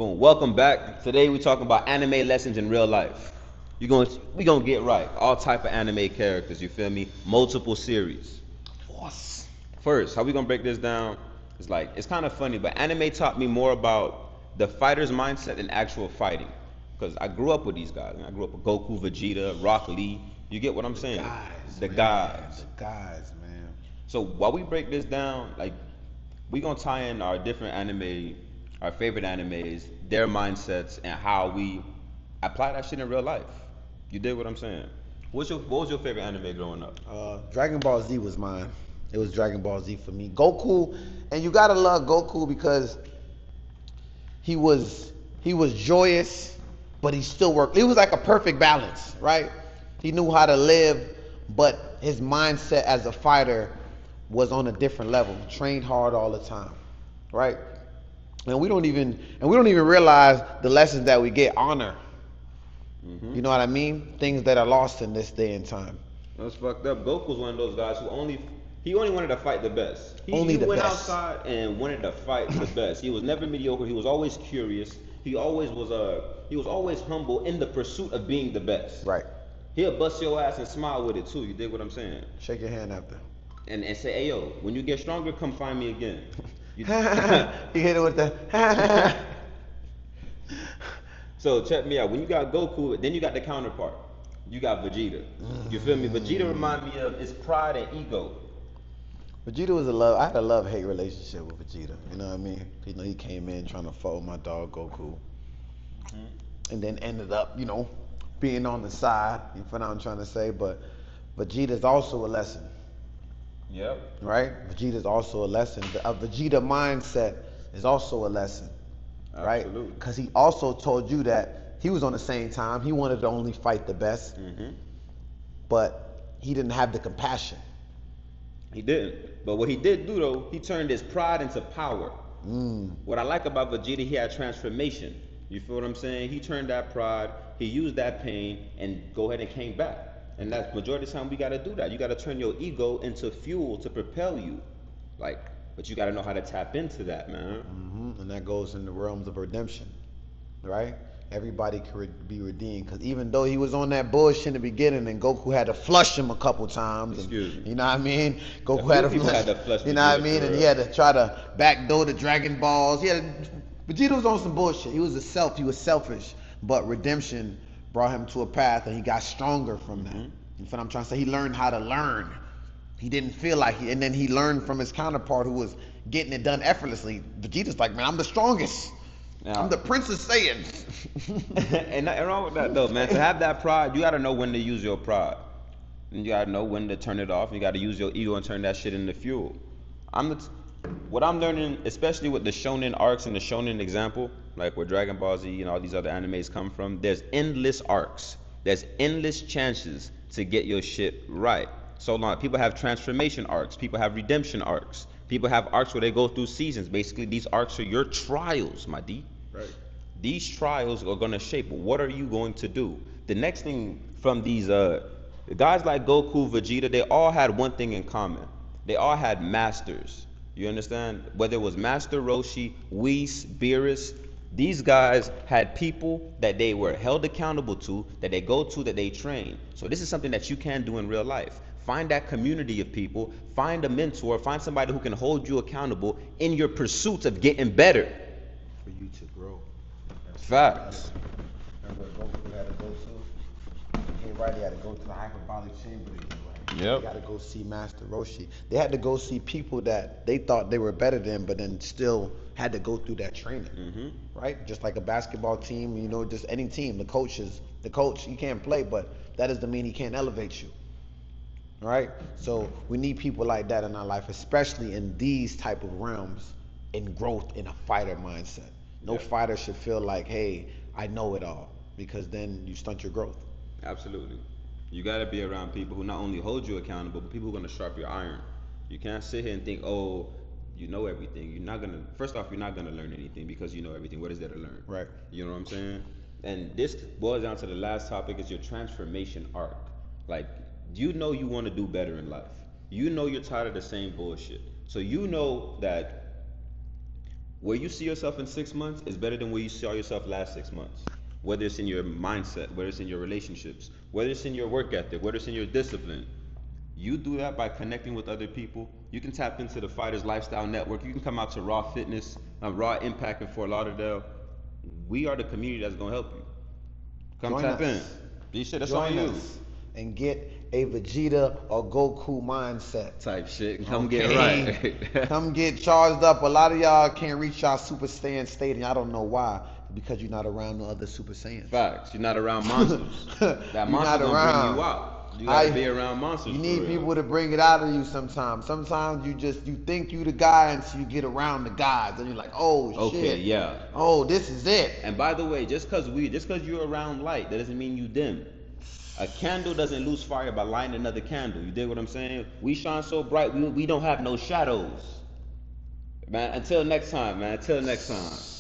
Boom. Welcome back. Today we talking about anime lessons in real life. We gonna get right. All type of anime characters. You feel me? Multiple series. Force. First, how we gonna break this down? It's kind of funny, but anime taught me more about the fighter's mindset than actual fighting. Cause I grew up with these guys. I grew up with Goku, Vegeta, Rock Lee. You get what I'm saying? Guys, The man. guys. The guys, man. So while we break this down, we gonna tie in our different anime, our favorite animes, their mindsets, and how we apply that shit in real life. You dig what I'm saying? What was your favorite anime growing up? Dragon Ball Z was mine. It was Dragon Ball Z for me. Goku, and you gotta love Goku because he was joyous, but he still worked. It was like a perfect balance, right? He knew how to live, but his mindset as a fighter was on a different level. Trained hard all the time, right? And we don't even realize the lessons that we get. Honor, you know what I mean? Things that are lost in this day and time. That's fucked up. Goku's one of those guys who he only wanted to fight the best. Only the went best. outside and wanted to fight the best. He was never mediocre. He was always curious. He was always humble in the pursuit of being the best. Right. He'll bust your ass and smile with it too. You dig what I'm saying? Shake your hand after. And say, hey yo, when you get stronger, come find me again. You hit it with the. So check me out. When you got Goku, then you got the counterpart. You got Vegeta. You feel me? Vegeta remind me of his pride and ego. Vegeta was I had a love-hate relationship with Vegeta. You know what I mean? You know, he came in trying to fuck with my dog Goku, and then ended up, being on the side. You know what I'm trying to say? But Vegeta's also a lesson. Yep. Right? Vegeta's also a lesson. A Vegeta mindset is also a lesson. Right? Absolutely. Because he also told you that he was on the same time. He wanted to only fight the best, but he didn't have the compassion. He didn't. But what he did do though, he turned his pride into power. What I like about Vegeta, he had transformation. You feel what I'm saying? He turned that pride, he used that pain, and go ahead and came back. And that's majority of the time we gotta do that. You gotta turn your ego into fuel to propel you. But you gotta know how to tap into that, man. And that goes in the realms of redemption, right? Everybody could be redeemed, because even though he was on that bullshit in the beginning, and Goku had to flush him a couple times, Excuse me. you know what I mean? Goku had to flush, you know what I mean? And he had to try to backdoor the Dragon Balls. Vegeta was on some bullshit. He was selfish, but redemption brought him to a path, and he got stronger from that. You know what I'm trying to say? He learned how to learn. He didn't feel like and then he learned from his counterpart who was getting it done effortlessly. Vegeta's like, man, I'm the strongest. Now, I'm the Prince of Saiyan. And nothing wrong with that though, man. To have that pride, you gotta know when to use your pride. And you gotta know when to turn it off. You gotta use your ego and turn that shit into fuel. What I'm learning, especially with the Shonen arcs and the Shonen example, like where Dragon Ball Z and all these other animes come from, there's endless arcs. There's endless chances to get your shit right. So long. People have transformation arcs. People have redemption arcs. People have arcs where they go through seasons. Basically, these arcs are your trials, my D. Right. These trials are gonna shape what are you going to do. The next thing from these guys like Goku, Vegeta, they all had one thing in common. They all had masters. You understand? Whether it was Master Roshi, Whis, Beerus, these guys had people that they were held accountable to, that they go to, that they train. So this is something that you can do in real life. Find that community of people, find a mentor, find somebody who can hold you accountable in your pursuit of getting better. For you to grow. Facts. Remember Goku had to go to? He came right, he had to go to the hyperbolic chamber. Yep. They got to go see Master Roshi. They had to go see people that they thought they were better than, but then still had to go through that training, right? Just like a basketball team, just any team. The coach, you can't play, but that doesn't mean he can't elevate you, right? So we need people like that in our life, especially in these type of realms, in growth, in a fighter mindset. No fighter should feel like, hey, I know it all, because then you stunt your growth. Absolutely. You got to be around people who not only hold you accountable, but people who are going to sharpen your iron. You can't sit here and think, oh, you know everything. First off, you're not going to learn anything because you know everything. What is there to learn? Right. You know what I'm saying? And this boils down to the last topic, is your transformation arc. Like, you know you want to do better in life. You know you're tired of the same bullshit. So you know that Where you see yourself in 6 months is better than where you saw yourself last 6 months. Whether it's in your mindset, whether it's in your relationships, whether it's in your work ethic, whether it's in your discipline. You do that by connecting with other people. You can tap into the Fighters Lifestyle Network. You can come out to Raw Fitness, Raw Impact in Fort Lauderdale. We are the community that's gonna help you. Come Join tap in. us. This shit, that's Join on you. us and get a Vegeta or Goku mindset. Type shit. And come get Okay? right. Come get charged up. A lot of y'all can't reach y'all Super Saiyan state, and y'all don't know why. Because you're not around no other Super Saiyans. Facts. You're not around monsters. That You're monster not gonna around. bring you out. You gotta be around monsters. You for need real. people to bring it out of you sometimes. Sometimes you think you the guy until you get around the guys, and you're like, oh shit. Okay, yeah. Oh, this is it. And by the way, just cause you're around light, that doesn't mean you dim. A candle doesn't lose fire by lighting another candle. You dig what I'm saying? We shine so bright, we don't have no shadows. Man, until next time, man. Until next time.